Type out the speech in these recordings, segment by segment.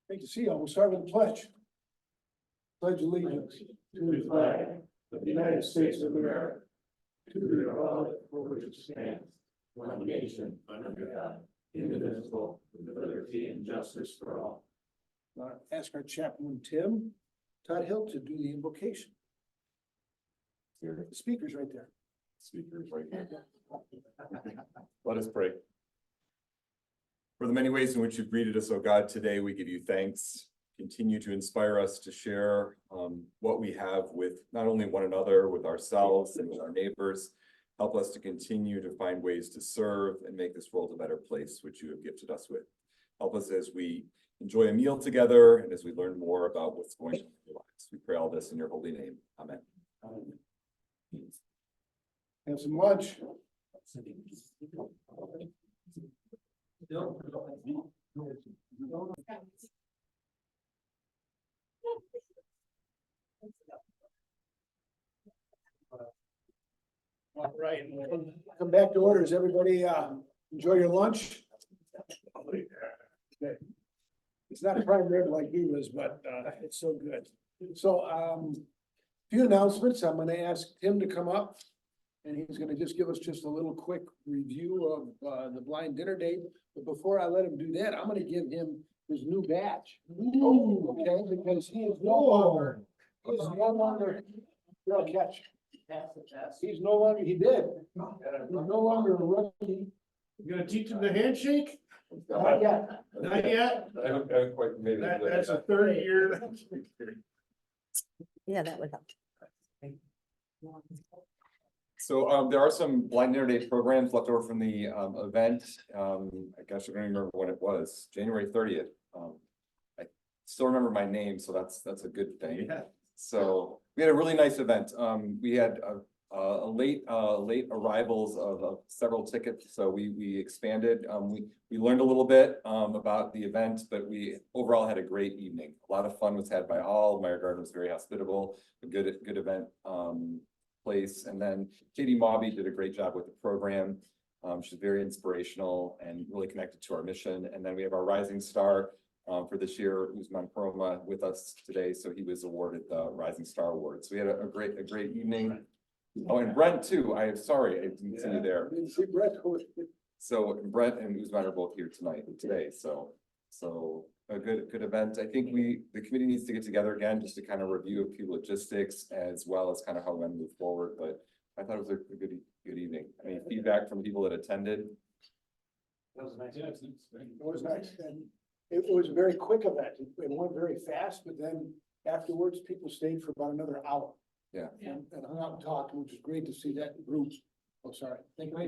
Great to see you. We'll start with the pledge. Pledge allegiance to the flag of the United States of America, to the republic for which it stands, one nation under God, indivisible, with liberty and justice for all. Ask our chaplain Tim Todd Hill to do the invocation. Here, the speaker's right there. Speakers right here. Let us pray. For the many ways in which you've greeted us, O God, today we give you thanks. Continue to inspire us to share what we have with not only one another, with ourselves and with our neighbors. Help us to continue to find ways to serve and make this world a better place, which you have gifted us with. Help us as we enjoy a meal together and as we learn more about what's going on in our lives. We pray all this in your holy name. Amen. Amen. Have some lunch. All right, come back to orders, everybody. Enjoy your lunch. It's not prime rib like he was, but it's so good. So few announcements. I'm gonna ask Tim to come up. And he's gonna just give us just a little quick review of the blind dinner date. But before I let him do that, I'm gonna give him his new badge. Okay, because he is no longer, you'll catch. He's no longer, he did. He's no longer a rookie. You gonna teach him the handshake? Not yet. Not yet? I haven't quite made it. That's a third year. Yeah, that would help. So there are some blind dinner day programs left over from the event. I guess I don't even remember when it was, January 30th. I still remember my name, so that's a good thing. Yeah. So we had a really nice event. We had a late arrivals of several tickets, so we expanded. We learned a little bit about the event, but we overall had a great evening. A lot of fun was had by all. Meyer Garden was very hospitable, a good event place. And then Katie Mobby did a great job with the program. She's very inspirational and really connected to our mission. And then we have our rising star for this year, Usman Kuroma, with us today. So he was awarded the Rising Star Award. So we had a great evening. Oh, and Brent too. I am sorry, I didn't see you there. Didn't see Brett. So Brent and Usman are both here today. So a good event. I think the committee needs to get together again just to kind of review a few logistics as well as kind of how we're going to move forward. But I thought it was a good evening. Any feedback from people that attended? That was nice. It was nice. And it was a very quick event. It went very fast, but then afterwards, people stayed for about another hour. Yeah. And hung out and talked, which was great to see that group. Oh, sorry. Thank you.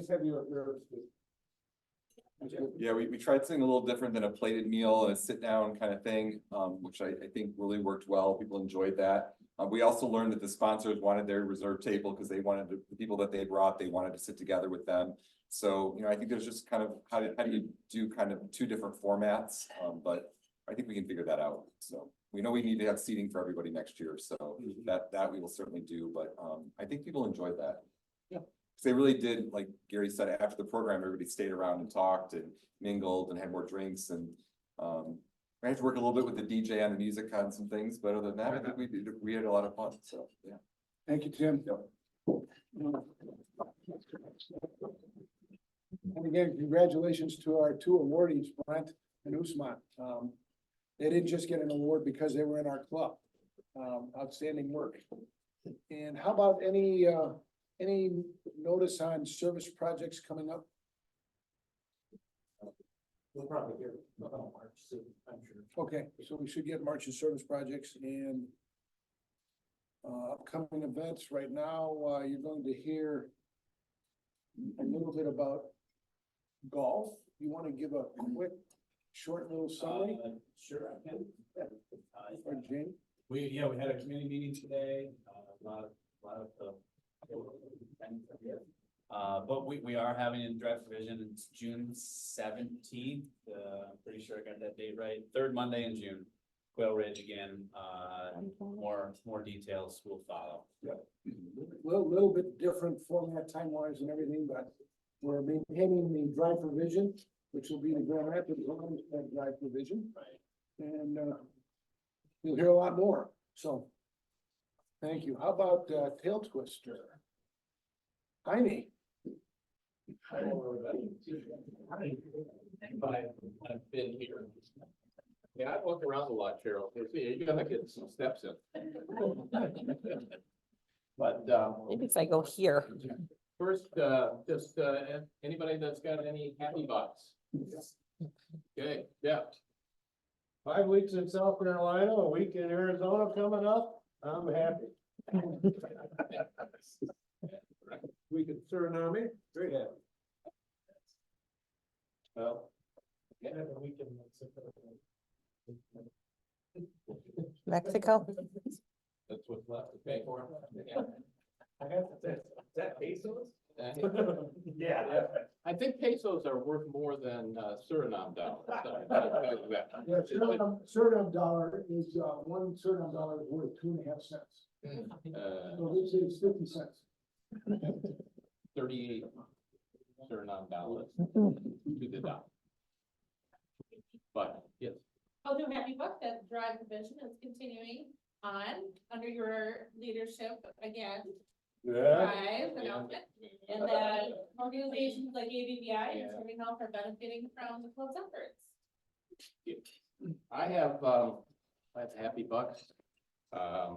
Yeah, we tried something a little different than a plated meal and a sit down kind of thing, which I think really worked well. People enjoyed that. We also learned that the sponsors wanted their reserve table because they wanted the people that they brought, they wanted to sit together with them. So, I think there's just kind of how do you do kind of two different formats, but I think we can figure that out. So we know we need to have seating for everybody next year, so that we will certainly do. But I think people enjoyed that. Yeah. They really did, like Gary said, after the program, everybody stayed around and talked and mingled and had more drinks. And we had to work a little bit with the DJ on the music on some things, but other than that, I think we had a lot of fun. So yeah. Thank you, Tim. Yep. And again, congratulations to our two awardees, Brent and Usman. They didn't just get an award because they were in our club. Outstanding work. And how about any notice on service projects coming up? We'll probably hear about March soon, I'm sure. Okay, so we should get March of service projects and upcoming events. Right now, you're going to hear a little bit about golf. You want to give a quick, short little summary? Sure, I can. Or Jane? We had a committee meeting today, a lot of but we are having a draft revision. It's June 17th. I'm pretty sure I got that date right. Third Monday in June. Quail Ridge again. More details will follow. Yeah. Little bit different format, time wise and everything, but we're maintaining heading the drive provision, which will be the Grand Rapids drive provision. Right. And, you'll hear a lot more, so. Thank you. How about, Tail Twister? Jaime? I've been here. Yeah, I walk around a lot, Cheryl. You gotta get some steps in. But, Maybe if I go here. first, just, anybody that's got any happy bucks? Okay, yeah. 5 weeks in South Carolina, a week in Arizona coming up. I'm happy. Week in Suriname, very happy. Well, Mexico. that's what's left to pay for. Is that pesos? Yeah. I think pesos are worth more than Suriname dollars. Yeah, Suriname dollar is, one Suriname dollar is worth 2.5 cents. So this is 50 cents. 38 Suriname dollars to the dollar. But, yes. I'll do Happy Buck, that drive division is continuing on under your leadership again. Drive announcement, and that organizations like ABBI and Serving Health are benefiting from the club's efforts. I have Happy Bucks. I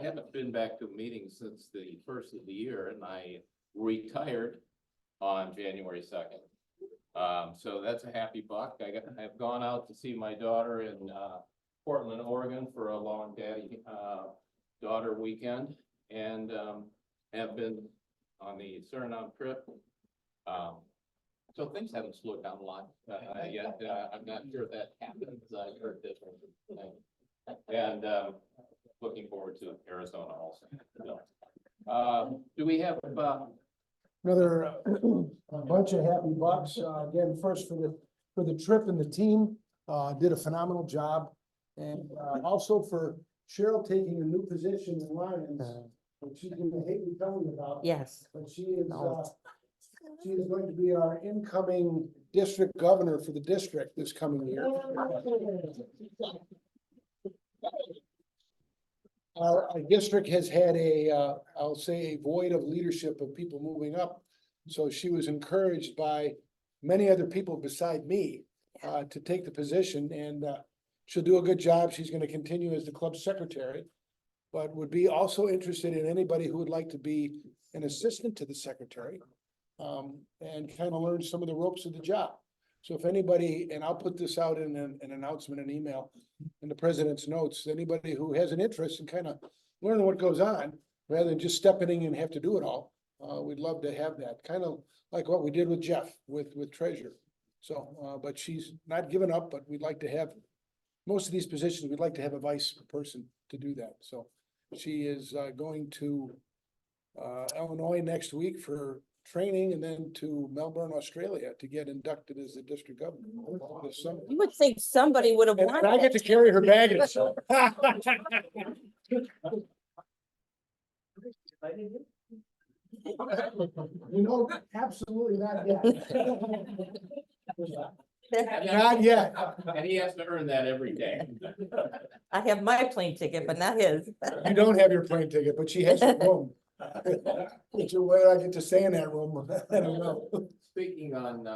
haven't been back to a meeting since the first of the year, and I retired on January 2nd. So that's a happy buck. I've gone out to see my daughter in Portland, Oregon for a long daddy daughter weekend, and have been on the Suriname trip. So things haven't slowed down a lot yet. I'm not sure if that happens. I've heard different things. And looking forward to Arizona also. So, do we have Another a bunch of happy bucks. Again, first for the trip and the team, did a phenomenal job. And also for Cheryl taking a new position in Lions, which she's gonna hate me telling you about. Yes. But she is going to be our incoming district governor for the district this coming year. Our district has had I'll say a void of leadership of people moving up. So she was encouraged by many other people beside me to take the position, and she'll do a good job. She's gonna continue as the club secretary, but would be also interested in anybody who would like to be an assistant to the secretary, and kind of learn some of the ropes of the job. So if anybody, and I'll put this out in an announcement, an email in the president's notes, anybody who has an interest in kind of learning what goes on, rather than just stepping in and have to do it all, we'd love to have that, kind of like what we did with Jeff with treasurer. So, but she's not given up, but we'd like to have, most of these positions, we'd like to have a vice person to do that. So she is going to Illinois next week for training, and then to Melbourne, Australia to get inducted as the district governor this summer. You would think somebody would have And I wanted get it. to carry her baggage, so. You know, absolutely not yet. Not yet. and he has to earn that every day. I have my plane ticket, but not his. You don't have your plane ticket, but she has her room. Whether I get to stay in that room, I don't know. Speaking on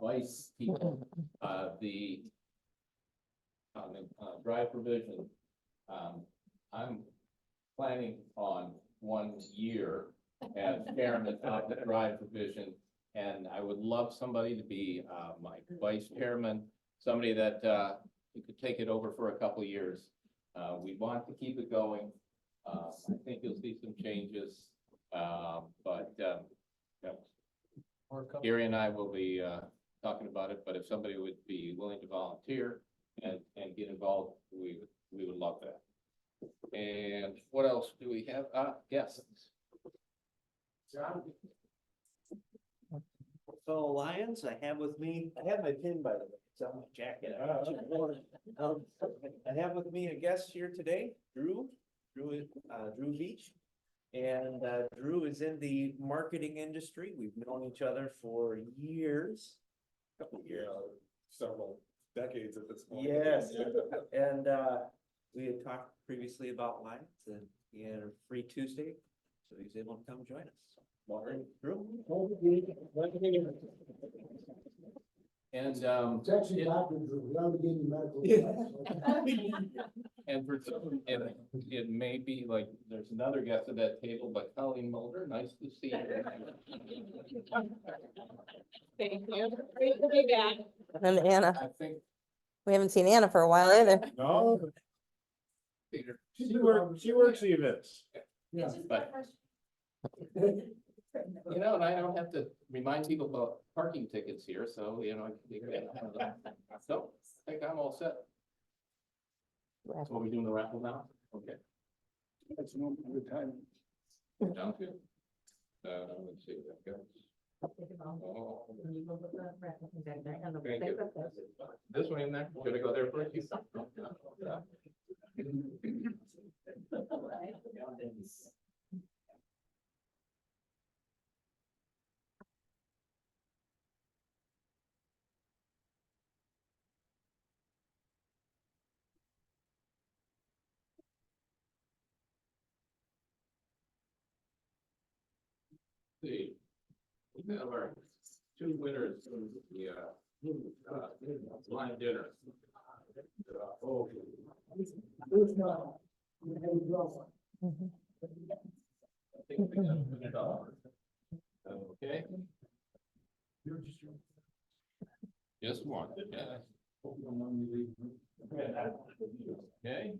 vice people, the drive provision, I'm planning on 1 year as chairman of the drive provision, and I would love somebody to be my vice chairman, somebody that who could take it over for a couple of years. We want to keep it going. I think you'll see some changes, but Gary and I will be talking about it, but if somebody would be willing to volunteer and get involved, we would love that. And what else do we have? Yes. John? Fellow Lions, I have with me, I have my pin, by the way, it's on my jacket. I have with me a guest here today, Drew Beach. And Drew is in the marketing industry. We've known each other for years. Couple of years. Several decades at this point. Yes, and we had talked previously about Lions, and he had a free Tuesday, so he's able to come join us. Morning, Drew. And, It's actually it- Dr. Drew, we already gave you medical. advice. and for some, it may be like, there's another guest at that table, but Colleen Mulder, nice to see you. Thank you. Great to be back. And Anna, I think we haven't seen Anna for a while either. No, Peter. she works events. Yeah. It's just my But- first. You know, and I don't have to remind people about parking tickets here, so, you know, so I think I'm all set. So are we doing the raffle now? Okay. That's no good time. Sounds good. Let's see what that goes. Oh, thank you. This one in there, should I go there first? See, we have our two winners of the line dinner. Oh, I think we got $100. Okay, just one, yeah. Okay.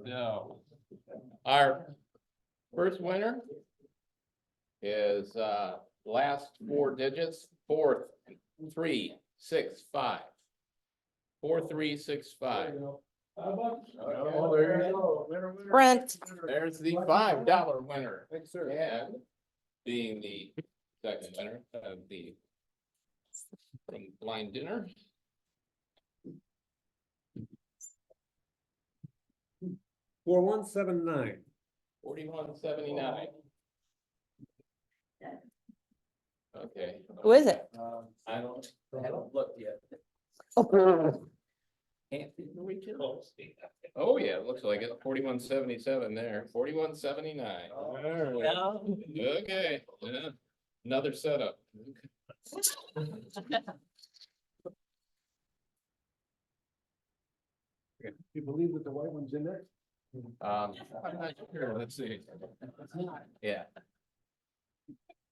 No. Our first winner is last four digits, 4365. 4365. Oh, there you go. Brent, There's the $5 winner. Thanks, sir. And being the second winner of the from blind dinner. $4179. 4179. Okay. who is it? I haven't looked yet. Oh, Oh, yeah, it looks like it. 4177 there, 4179. Okay, yeah, another setup. You believe that the white one's in there? I'm not sure, let's see. Yeah,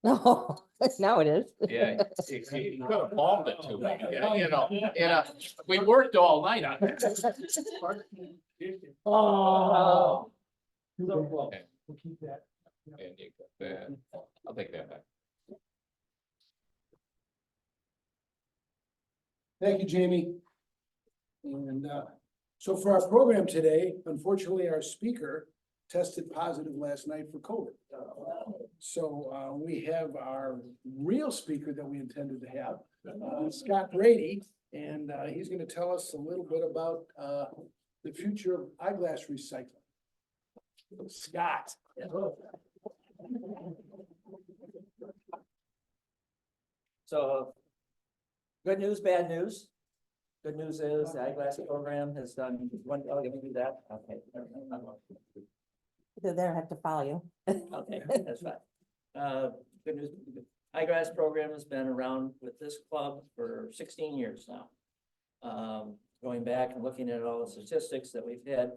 no, now it is. yeah, he could have palmed it to me, yeah, we worked all night on it. Oh. We'll keep that. And you got that. I'll take that back. Thank you, Jamie. And so for our program today, unfortunately, our speaker tested positive last night for COVID. So we have our real speaker that we intended to have, Scott Brady, and he's going to tell us a little bit about the future of eyeglass recycling. Scott. So, good news, bad news. Good news is the Eyeglass program has done one, oh, let me do that, okay. They're there, I have to follow you. Okay, that's fine. Good news, Eyeglass program has been around with this club for 16 years now. Going back and looking at all the statistics that we've had,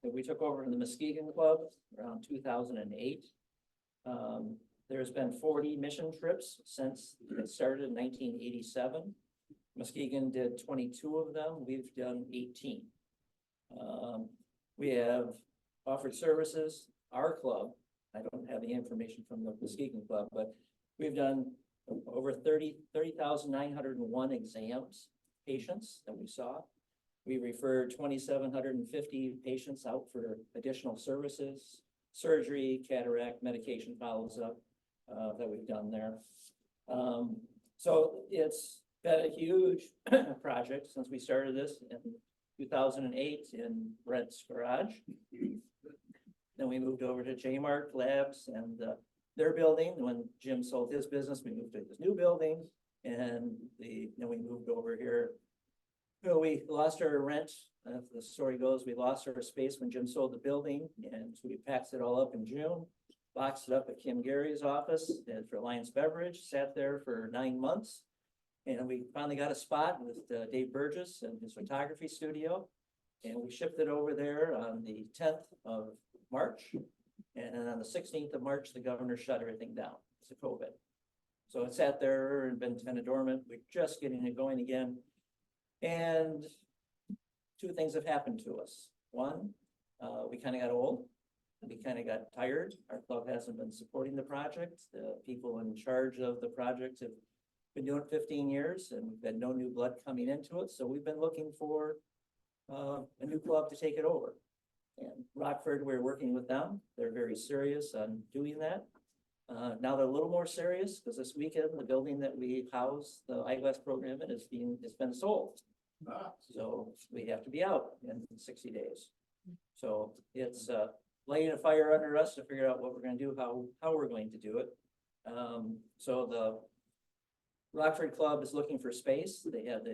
that we took over in the Muskegon Club around 2008. There's been 40 mission trips since it started in 1987. Muskegon did 22 of them. We've done 18. We have offered services. Our club, I don't have any information from the Muskegon Club, but we've done over 30,901 exams, patients that we saw. We referred 2,750 patients out for additional services, surgery, cataract, medication follows up that we've done there. So it's been a huge project since we started this in 2008 in Brent's garage. Then we moved over to J-Mark Labs and their building. When Jim sold his business, we moved to this new building. And then we moved over here. So we lost our rent. As the story goes, we lost our space when Jim sold the building, and so we packed it all up in June. Boxed it up at Kim Gary's office and for Lions Beverage, sat there for 9 months. And we finally got a spot with Dave Burgess and his photography studio. And we shipped it over there on the 10th of March. And then on the 16th of March, the governor shut everything down. It's a COVID. So it sat there and been kind of dormant. We're just getting it going again. And two things have happened to us. One, we kind of got old. We kind of got tired. Our club hasn't been supporting the project. The people in charge of the project have been doing it 15 years and we've had no new blood coming into it. So we've been looking for a new club to take it over. And Rockford, we're working with them. They're very serious on doing that. Now they're a little more serious because this weekend, the building that we house the Eyeglass program in has been sold. So we have to be out in 60 days. So it's laying a fire under us to figure out what we're going to do, how we're going to do it. So the Rockford Club is looking for space. They have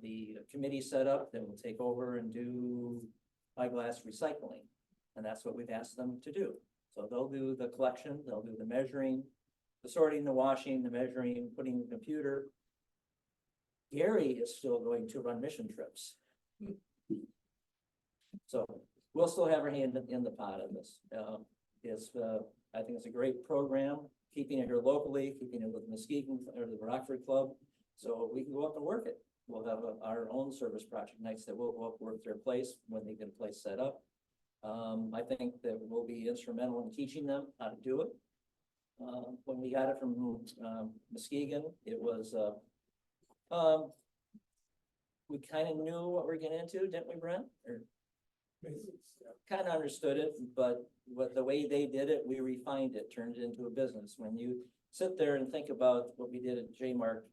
the committee set up that will take over and do eyeglass recycling. And that's what we've asked them to do. So they'll do the collection, they'll do the measuring, the sorting, the washing, the measuring, putting the computer. Gary is still going to run mission trips. So we'll still have our hand in the pot of this. I think it's a great program, keeping it here locally, keeping it with Muskegon or the Rockford Club. So we can go up and work it. We'll have our own service project nights that we'll go up and work their place when they get a place set up. I think that we'll be instrumental in teaching them how to do it. When we got it from Muskegon, it was we kind of knew what we're getting into, didn't we, Brent? Or kind of understood it, but the way they did it, we refined it, turned it into a business. When you sit there and think about what we did at J-Mark,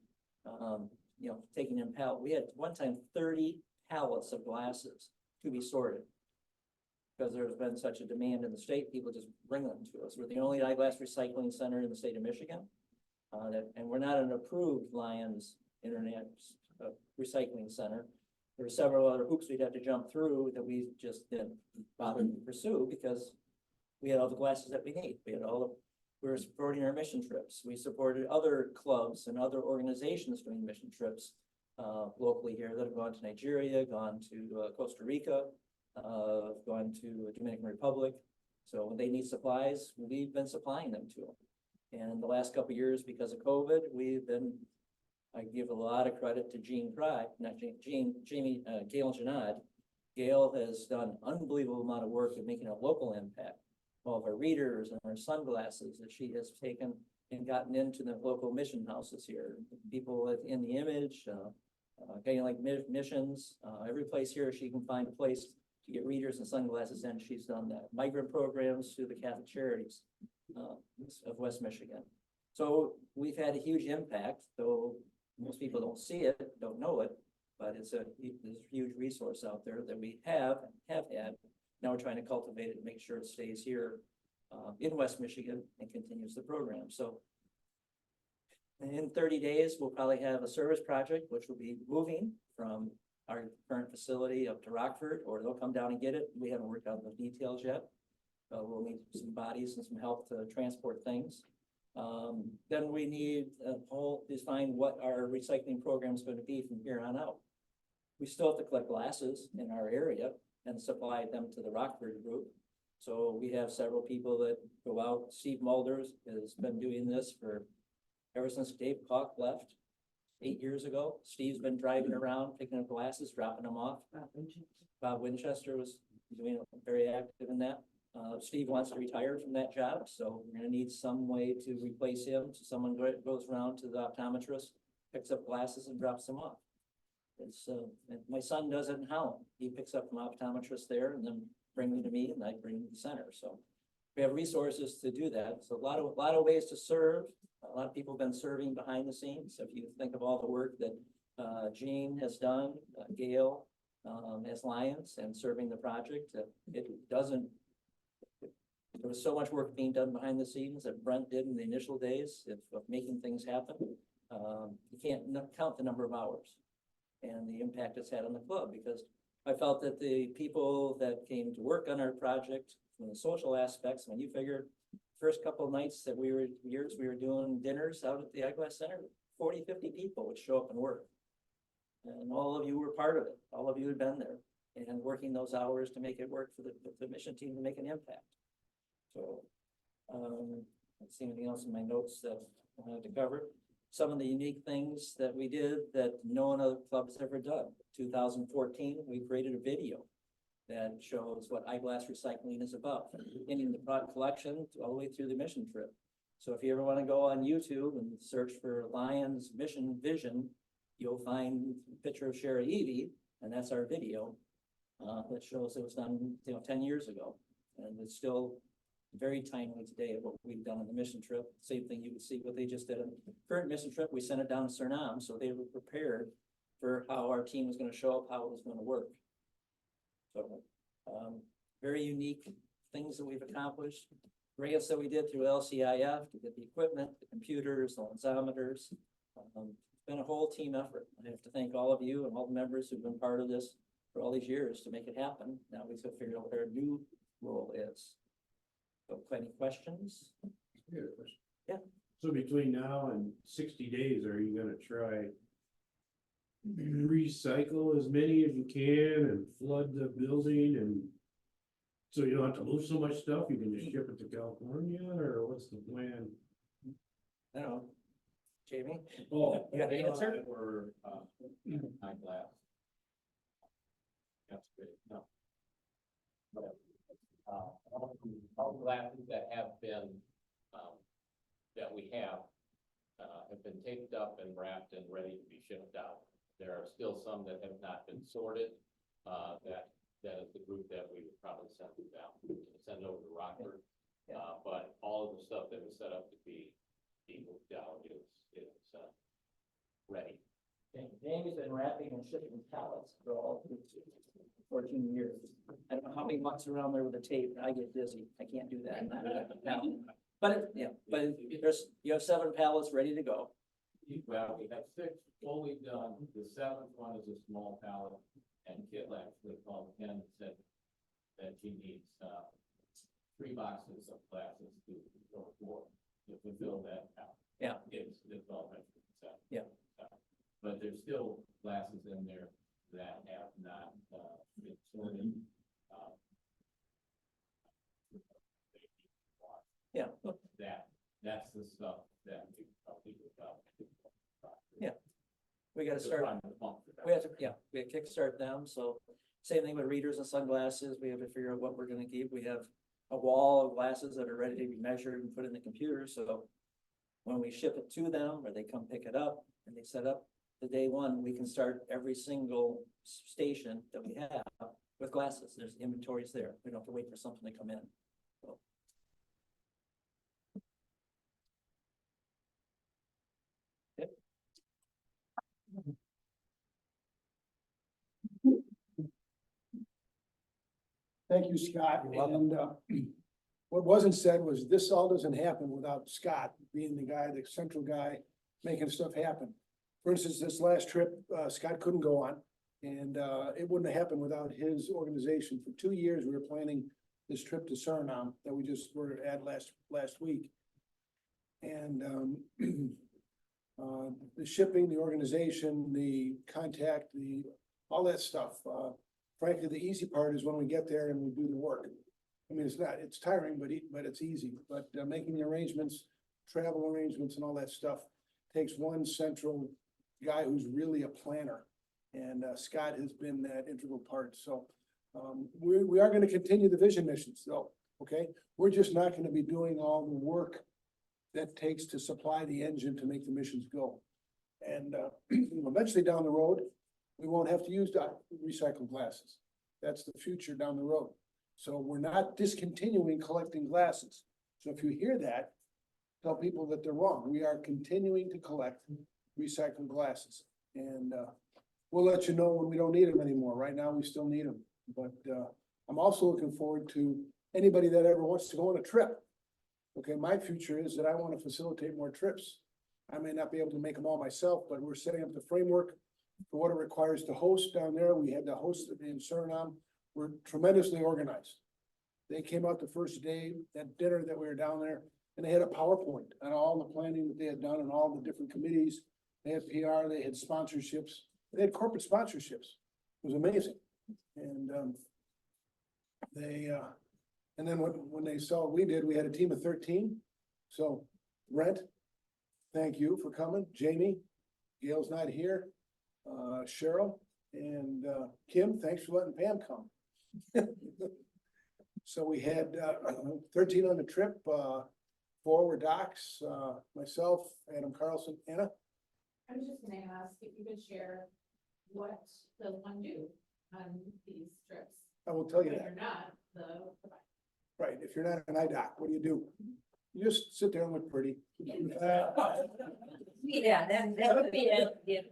taking in pallet, we had one time 30 pallets of glasses to be sorted. Because there's been such a demand in the state, people just bring them to us. We're the only eyeglass recycling center in the state of Michigan. And we're not an approved Lions Internet recycling center. There were several other hoops we'd have to jump through that we just didn't bother to pursue because we had all the glasses that we need. We were supporting our mission trips. We supported other clubs and other organizations doing mission trips locally here that have gone to Nigeria, gone to Costa Rica, gone to Dominican Republic. So when they need supplies, we've been supplying them to them. And the last couple of years, because of COVID, I give a lot of credit to Gail Janad. Gail has done an unbelievable amount of work in making a local impact. All of our readers and our sunglasses that she has taken and gotten into the local mission houses here. People in the image, getting like missions, every place here she can find a place to get readers and sunglasses in. She's done that. Migrant programs through the Catholic Charities of West Michigan. So we've had a huge impact, though most people don't see it, don't know it, but there's a huge resource out there that we have had. Now we're trying to cultivate it and make sure it stays here in West Michigan and continues the program. So in 30 days, we'll probably have a service project, which will be moving from our current facility up to Rockford, or they'll come down and get it. We haven't worked out the details yet. We'll need some bodies and some help to transport things. Then we need a whole define what our recycling program is going to be from here on out. We still have to collect glasses in our area and supply them to the Rockford group. So we have several people that go out. Steve Mulders has been doing this ever since Dave Koch left 8 years ago. Steve's been driving around, picking up glasses, dropping them off. Bob Winchester was doing very active in that. Steve wants to retire from that job, so we're gonna need some way to replace him. So someone goes around to the optometrist, picks up glasses and drops them off. It's and my son does it in Holland. He picks up an optometrist there and then bring them to me and I bring them to the center. So we have resources to do that. So a lot of ways to serve. A lot of people have been serving behind the scenes. So if you think of all the work that Jean has done, Gail as Lions and serving the project, it There was so much work being done behind the scenes that Brent did in the initial days of making things happen. You can't count the number of hours and the impact it's had on the club, because I felt that the people that came to work on our project from the social aspects, when you figure first couple of nights that we were doing dinners out at the Eyeglass Center, 40, 50 people would show up and work. And all of you were part of it. All of you had been there and working those hours to make it work for the mission team to make an impact. So, let's see anything else in my notes that I wanted to cover. Some of the unique things that we did that no other club's ever done. 2014, we created a video that shows what eyeglass recycling is about, ending the product collection all the way through the mission trip. So if you ever want to go on YouTube and search for Lions Mission Vision, you'll find a picture of Sherry Evie, and that's our video that shows it was done, 10 years ago. And it's still very timely today of what we've done on the mission trip. Same thing you would see what they just did on the current mission trip. We sent it down to Suriname, so they were prepared for how our team was going to show up, how it was going to work. So, very unique things that we've accomplished. Grants that we did through LCIF to get the equipment, the computers, the lensometers. It's been a whole team effort. I have to thank all of you and all the members who've been part of this for all these years to make it happen. Now we have to figure out what our new role is. So, any questions? Yeah. So between now and 60 days, are you gonna try recycle as many as you can and flood the building, and so you don't have to move so much stuff, you can just ship it to California, or what's the plan? I don't know. Jamie? Oh, You got the answer? Or, eyeglass. That's great, no. All glasses that have been, that we have been taped up and wrapped and ready to be shipped out. There are still some that have not been sorted, that is the group that we would probably send over to Rockford. But all of the stuff that was set up to be moved out is ready. Jamie's been wrapping and shipping pallets for all 14 years. I don't know how many months around there with the tape, I get dizzy. I can't do that now. But you have 7 pallets ready to go. Well, we have 6 fully done. The 7th one is a small pallet, and Kit actually called Ken and said that she needs 3 boxes of glasses to go for to fulfill that pallet. Yeah. It's all right. Yeah. But there's still glasses in there that have not been sorted. Yeah. That's the stuff that we probably would about. Yeah. We got to start. We have to kickstart them. So same thing with readers and sunglasses. We have to figure out what we're going to keep. We have a wall of glasses that are ready to be measured and put in the computer. So when we ship it to them, or they come pick it up and they set up the day one, we can start every single station that we have with glasses. There's inventories there. We don't have to wait for something to come in. So. Yep. Thank you, Scott. And what wasn't said was this all doesn't happen without Scott being the guy, the central guy, making stuff happen. For instance, this last trip, Scott couldn't go on, and it wouldn't have happened without his organization. For 2 years, we were planning this trip to Suriname that we just were at last week. And the shipping, the organization, the contact, all that stuff. Frankly, the easy part is when we get there and we do the work. I mean, it's tiring, but it's easy. But making the arrangements, travel arrangements and all that stuff takes one central guy who's really a planner. And Scott has been that integral part. So we are going to continue the vision missions though, okay? We're just not going to be doing all the work that takes to supply the engine to make the missions go. And eventually down the road, we won't have to use recycled glasses. That's the future down the road. So we're not discontinuing collecting glasses. So if you hear that, tell people that they're wrong. We are continuing to collect recycled glasses. And we'll let you know when we don't need them anymore. Right now, we still need them. But I'm also looking forward to anybody that ever wants to go on a trip. Okay, my future is that I want to facilitate more trips. I may not be able to make them all myself, but we're setting up the framework for what it requires to host down there. We had to host it in Suriname. We're tremendously organized. They came out the first day, that dinner that we were down there, and they had a PowerPoint on all the planning that they had done and all the different committees. They had PR, they had sponsorships, they had corporate sponsorships. It was amazing. And and then when they saw what we did, we had a team of 13. So Brent, thank you for coming. Jamie, Gail's not here. Cheryl and Kim, thanks for letting Pam come. So we had 13 on the trip, 4 were docs, myself, Adam Carlson, Anna. I was just gonna ask if you could share what does one do on these trips? I will tell you When that. you're not the. Right, if you're not an eye doc, what do? You just sit there and look pretty. Yeah, that would be it.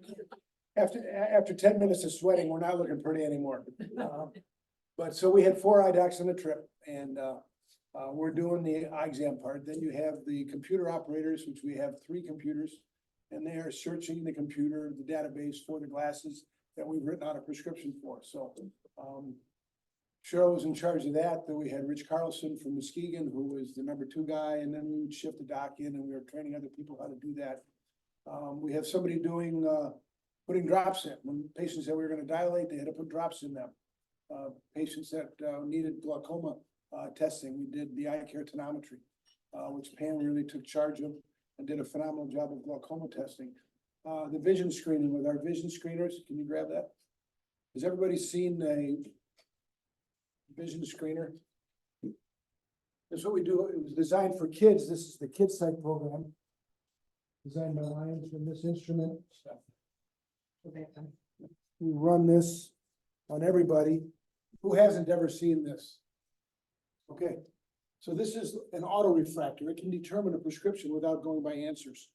After 10 minutes of sweating, we're not looking pretty anymore. But so we had 4 eye docs on the trip, and we're doing the eye exam part. Then you have the computer operators, which we have 3 computers, and they are searching the computer, the database for the glasses that we've written out a prescription for. So Cheryl was in charge of that. Then we had Rich Carlson from Muskegon, who was the number 2 guy, and then we would shift the doc in, and we were training other people how to do that. We have somebody doing putting drops in. When patients said we were going to dilate, they had to put drops in them. Patients that needed glaucoma testing, we did the eye care tonometry, which Pam really took charge of and did a phenomenal job of glaucoma testing. The vision screening with our vision screeners, can you grab that? Has everybody seen a vision screener? That's what we do. It was designed for kids. This is the Kids Sight program. Designed by Lions from this instrument. We run this on everybody. Who hasn't ever seen this? Okay, so this is an auto refractor. It can determine a prescription without going by answers.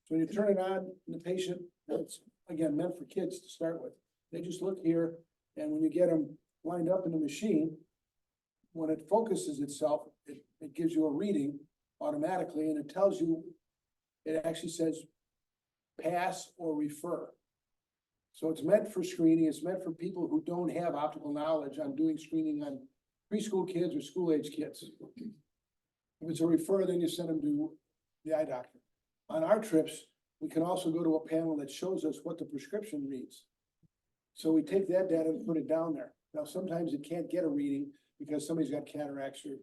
So when you turn it on, the patient, it's again meant for kids to start with. They just look here, and when you get them lined up in the machine, when it focuses itself, it gives you a reading automatically, and it tells you, it actually says pass or refer. So it's meant for screening. It's meant for people who don't have optical knowledge on doing screening on preschool kids or school age kids. If it's a refer, then you send them to the eye doctor. On our trips, we can also go to a panel that shows us what the prescription reads. So we take that data and put it down there. Now, sometimes it can't get a reading because somebody's got cataracts or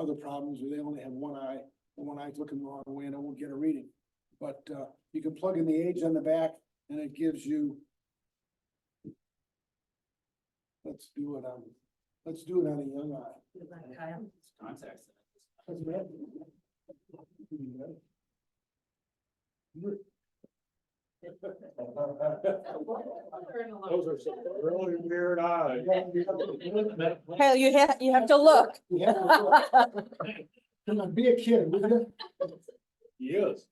other problems, or they only have one eye and one eye's looking the wrong way and it won't get a reading. But you can plug in the age on the back and it gives you. Let's do it on a young eye. Contacts. That's bad. Those are some really weird eyes. Hell, you have to look. You have to look. Come on, be a kid, will you? Yes.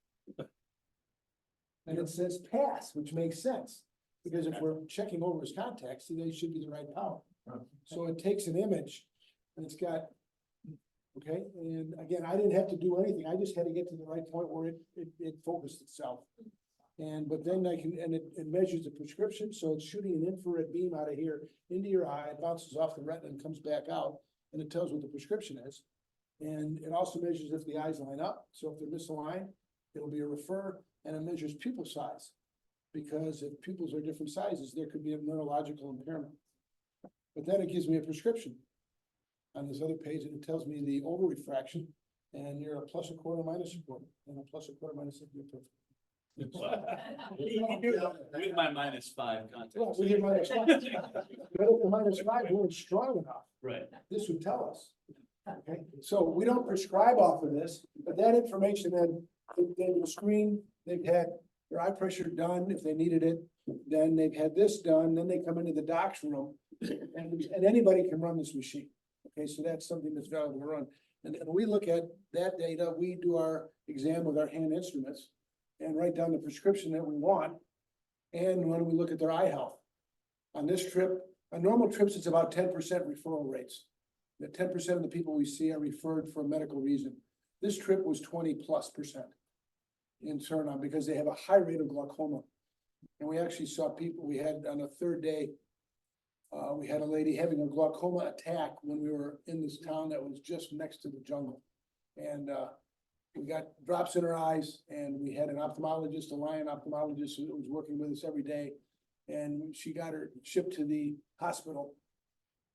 And it says pass, which makes sense, because if we're checking over his contacts, they should be the right power. So it takes an image and it's got, okay, and again, I didn't have to do anything. I just had to get to the right point where it focused itself. But then it measures the prescription, so it's shooting an infrared beam out of here into your eye, it bounces off the retina and comes back out, and it tells what the prescription is. And it also measures if the eyes line up, so if they're misaligned, it'll be a refer, and it measures pupil size. Because if pupils are different sizes, there could be a neurological impairment. But then it gives me a prescription on this other page, and it tells me the over refraction, and you're a plus a quarter, minus a quarter, and a plus a quarter, minus a quarter. With my -5 contacts. Well, we get -5. But if the -5 weren't strong enough, Right. this would tell us. Okay, so we don't prescribe off of this, but that information then, they will screen, they've had their eye pressure done if they needed it. Then they've had this done, then they come into the doc's room and anybody can run this machine. Okay, so that's something that's valuable to run. And we look at that data, we do our exam with our hand instruments and write down the prescription that we want. And when we look at their eye health. On this trip, on normal trips, it's about 10% referral rates. that 10% of the people we see are referred for a medical reason. This trip was 20+% in Suriname because they have a high rate of glaucoma. And we actually saw people, we had on the third day, we had a lady having a glaucoma attack when we were in this town that was just next to the jungle. And we got drops in her eyes, and we had an ophthalmologist, a Lion ophthalmologist who was working with us every day. And she got her shipped to the hospital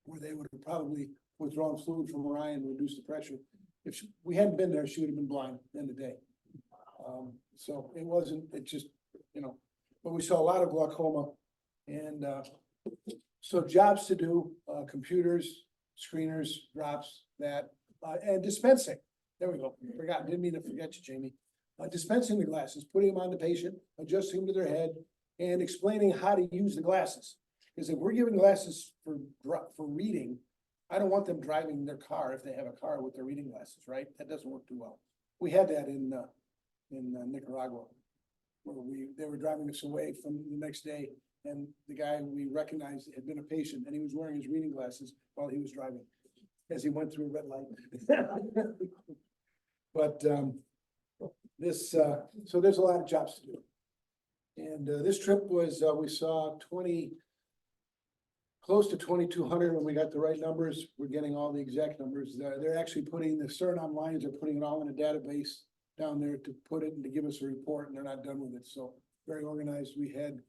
where they would have probably withdrawn fluid from her eye and reduced the pressure. If we hadn't been there, she would have been blind at the end of the day. So it wasn't, it just, but we saw a lot of glaucoma. And so jobs to do, computers, screeners, drops, that, and dispensing. There we go. Forgot, didn't mean to forget you, Jamie. Dispensing the glasses, putting them on the patient, adjusting them to their head, and explaining how to use the glasses. Because if we're giving glasses for reading, I don't want them driving their car if they have a car with their reading glasses, right? That doesn't work too well. We had that in Nicaragua, where they were driving us away from the next day, and the guy we recognized had been a patient, and he was wearing his reading glasses while he was driving, as he went through a red light. But so there's a lot of jobs to do. And this trip was, we saw close to 2,200 when we got the right numbers. We're getting all the exact numbers. They're actually putting, the Suriname Lions are putting it all in a database down there to put it and to give us a report, and they're not done with it. So very organized. We had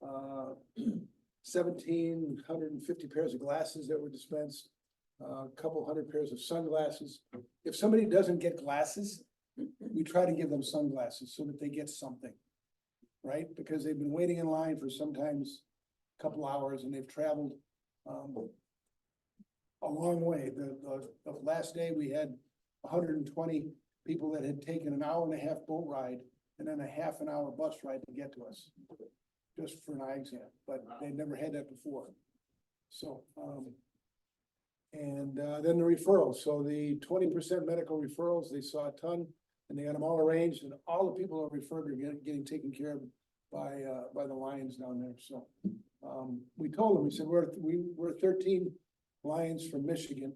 1,750 pairs of glasses that were dispensed, a couple hundred pairs of sunglasses. If somebody doesn't get glasses, we try to give them sunglasses so that they get something, right? Because they've been waiting in line for sometimes a couple hours, and they've traveled a long way. The last day we had 120 people that had taken an hour-and-a-half boat ride and then a half-an-hour bus ride to get to us, just for an eye exam, but they'd never had that before. So, then the referrals. So the 20% medical referrals, they saw a ton, and they got them all arranged, and all the people that referred are getting taken care of by the Lions down there. So we told them, we said, we're 13 Lions from Michigan,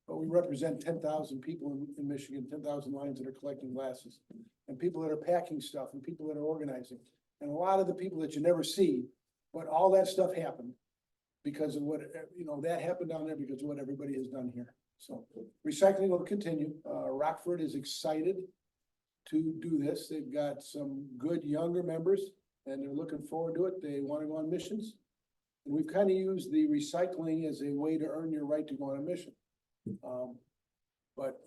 but we represent 10,000 people in Michigan, 10,000 Lions that are collecting glasses, and people that are packing stuff, and people that are organizing, and a lot of the people that you never see, but all that stuff happened because of what, that happened down there because of what everybody has done here. So recycling will continue. Rockford is excited to do this. They've got some good younger members, and they're looking forward to it. They want to go on missions. And we've kind of used the recycling as a way to earn your right to go on a mission. But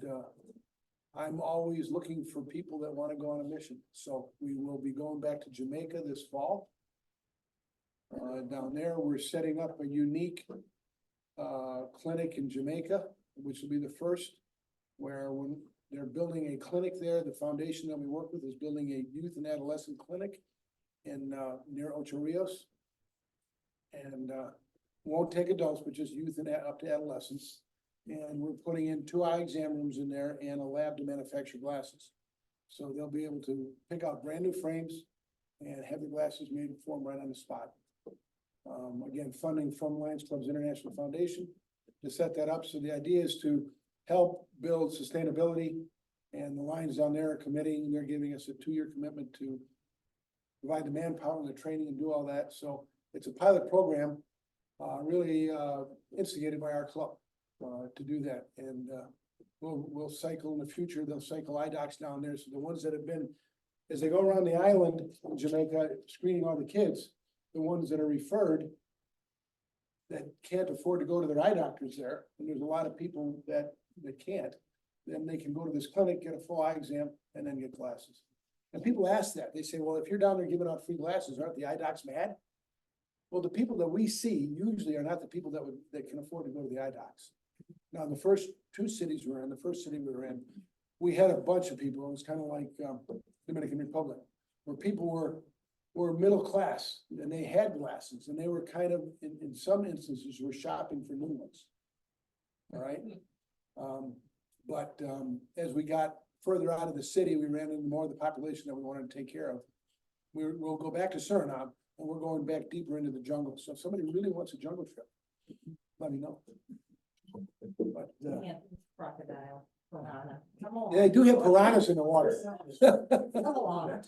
I'm always looking for people that want to go on a mission. So we will be going back to Jamaica this fall. Down there, we're setting up a unique clinic in Jamaica, which will be the first, where when they're building a clinic there, the foundation that we work with is building a youth and adolescent clinic in near Ocho Rios. And won't take adults, but just youth and up to adolescents. And we're putting in 2 eye exam rooms in there and a lab to manufacture glasses. So they'll be able to pick out brand new frames and have the glasses made for them right on the spot. Again, funding from Lions Club's International Foundation to set that up. So the idea is to help build sustainability, and the Lions down there are committing, they're giving us a 2-year commitment to provide the manpower and the training and do all that. So it's a pilot program, really instigated by our club to do that. And we'll cycle in the future. They'll cycle eye docs down there. So the ones that have been, as they go around the island in Jamaica, screening all the kids, the ones that are referred that can't afford to go to their eye doctors there, and there's a lot of people that can't, then they can go to this clinic, get a full eye exam, and then get glasses. And people ask that. They say, well, if you're down there giving out free glasses, aren't the eye docs mad? Well, the people that we see usually are not the people that can afford to go to the eye docs. Now, in the first 2 cities we were in, the first city we were in, we had a bunch of people. It was kind of like Dominican Republic, where people were middle class, and they had glasses, and they were kind of, in some instances, were shopping for new ones. All right. But as we got further out of the city, we ran into more of the population that we wanted to take care of. We'll go back to Suriname, and we're going back deeper into the jungle. So if somebody really wants a jungle trip, let me know. But, Crocodile, banana. Come on. yeah, they do have piranhas in the water. Come on.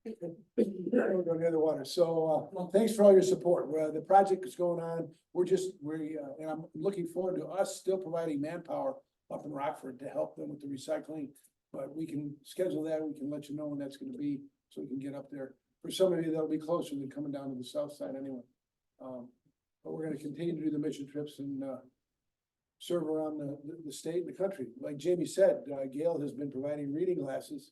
Don't go near the water. So, thanks for all your support. The project is going on. And I'm looking forward to us still providing manpower up in Rockford to help them with the recycling. But we can schedule that. We can let you know when that's gonna be, so we can get up there. For some of you, that'll be closer than coming down to the south side anyway. But we're gonna continue to do the mission trips and, serve around the state and the country. Like Jamie said, Gail has been providing reading glasses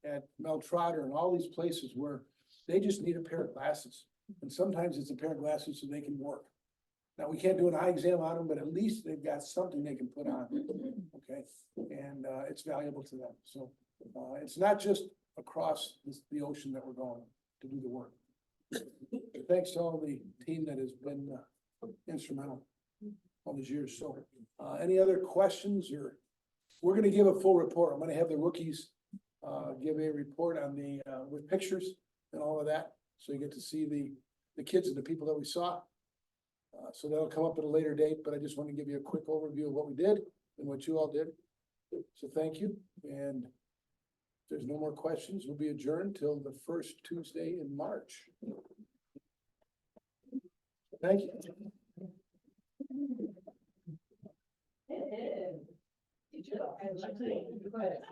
at Mel Trotter and all these places where they just need a pair of glasses. And sometimes it's a pair of glasses so they can work. Now, we can't do an eye exam on them, but at least they've got something they can put on, okay? And, it's valuable to them. So, it's not just across the ocean that we're going to do the work. Thanks to all the team that has been, instrumental all these years. So, any other questions, or we're gonna give a full report. I'm gonna have the rookies give a report on the with pictures and all of that. So you get to see the kids and the people that we saw. So that'll come up at a later date, but I just want to give you a quick overview of what we did and what you all did. So thank you. And if there's no more questions, we'll be adjourned till the first Tuesday in March. Thank you. It is.